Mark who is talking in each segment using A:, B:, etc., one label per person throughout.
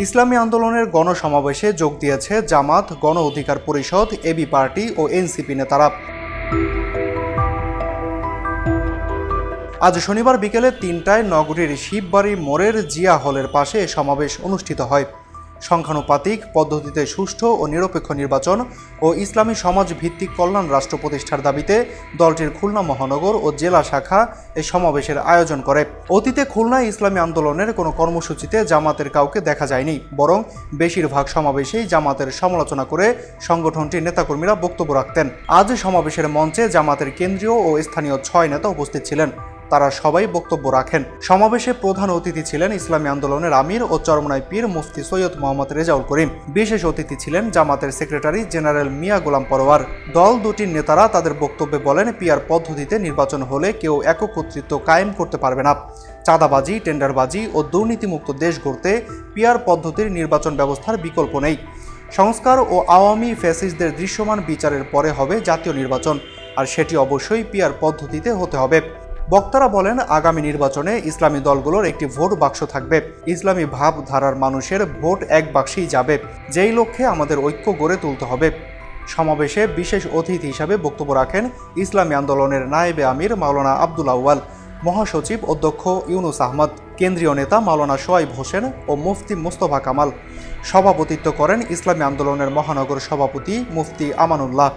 A: ইসলামী আন্দোলনের গণসমাবেশে যোগ দিয়েছে জামাত, গণ অধিকার পরিষদ, এবি পার্টি ও এনসিপি নেতারা। আজ শনিবার বিকেলে ৩টায় নগরীর শিববাড়ি মোড়ের জিয়া হলের পাশে সমাবেশ অনুষ্ঠিত হয়। সংখ্যানুপাতিক পদ্ধতিতে সুষ্ঠু ও নিরপেক্ষ নির্বাচন ও ইসলামী সমাজ ভিত্তিক কল্যাণ রাষ্ট্র প্রতিষ্ঠার দাবিতে দলটির খুলনা মহানগর ও জেলা শাখা এই সমাবেশের আয়োজন করে। অতীতে খুলনায় ইসলামী আন্দোলনের কোনো কর্মসূচিতে জামাতের কাউকে দেখা যায়নি, বরং বেশিরভাগ সমাবেশেই জামাতের সমালোচনা করে সংগঠনটির নেতাকর্মীরা বক্তব্য রাখতেন। আজ সমাবেশের মঞ্চে জামাতের কেন্দ্রীয় ও স্থানীয় ৬ নেতা উপস্থিত ছিলেন। তারা সবাই বক্তব্য রাখেন। সমাবেশে প্রধান অতিথি ছিলেন ইসলামী আন্দোলনের আমির ও চরমনাই পীর মুফতি সৈয়দ মোহাম্মদ রেজাউল করিম। বিশেষ অতিথি ছিলেন জামাতের সেক্রেটারি জেনারেল মিয়া গোলাম পরোয়ার। দল দুটির নেতারা তাদের বক্তব্যে বলেন, পিআর পদ্ধতিতে নির্বাচন হলে কেউ একক কর্তৃত্ব কায়েম করতে পারবে না। চাঁদাবাজি, টেন্ডারবাজি ও দুর্নীতিমুক্ত দেশ গড়তে পিআর পদ্ধতির নির্বাচন ব্যবস্থার বিকল্প নেই। সংস্কার ও আওয়ামী ফ্যাসিস্টদের দৃশ্যমান বিচারের পরে হবে জাতীয় নির্বাচন, আর সেটি অবশ্যই পিআর পদ্ধতিতে হতে হবে। বক্তারা বলেন, আগামী নির্বাচনে ইসলামী দলগুলোর একটি ভোট বাক্স থাকবে। ইসলামী ভাবধারার মানুষের ভোট এক বাক্সেই যাবে। যেই লক্ষ্যে আমাদের ঐক্য গড়ে তুলতে হবে। সমাবেশে বিশেষ অতিথি হিসাবে বক্তব্য রাখেন ইসলামী আন্দোলনের নায়েবে আমির মাওলানা আব্দুল আউয়াল, মহাসচিব অধ্যক্ষ ইউনুস আহমদ, কেন্দ্রীয় নেতা মাওলানা সোয়াইব হোসেন ও মুফতি মুস্তফা কামাল। সভাপতিত্ব করেন ইসলামী আন্দোলনের মহানগর সভাপতি মুফতি আমানুল্লাহ।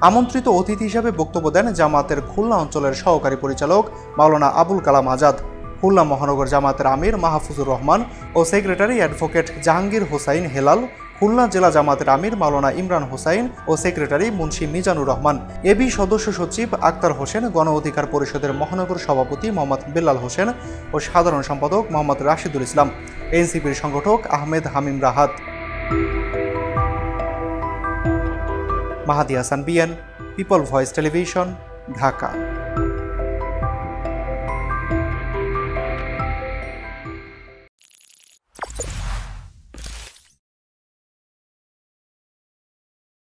A: আমন্ত্রিত অতিথি হিসেবে বক্তব্য দেন জামাতের খুলনা অঞ্চলের সহকারী পরিচালক মাওলানা আবুল কালাম আজাদ, খুলনা মহানগর জামাতের আমির মাহফুজুর রহমান ও সেক্রেটারি অ্যাডভোকেট জাহাঙ্গীর হোসাইন হেলাল, খুলনা জেলা জামাতের আমির মাওলানা ইমরান হোসাইন ও সেক্রেটারি মুন্সি মিজানুর রহমান, এবি সদস্য সচিব আক্তার হোসেন, গণ অধিকার পরিষদের মহানগর সভাপতি মোহাম্মদ বেল্লাল হোসেন ও সাধারণ সম্পাদক মোহাম্মদ রাশিদুল ইসলাম, এনসিপির সংগঠক Ahmed Hamim Rahat. Mahadi Hasan BN, People Voice Television, Dhaka.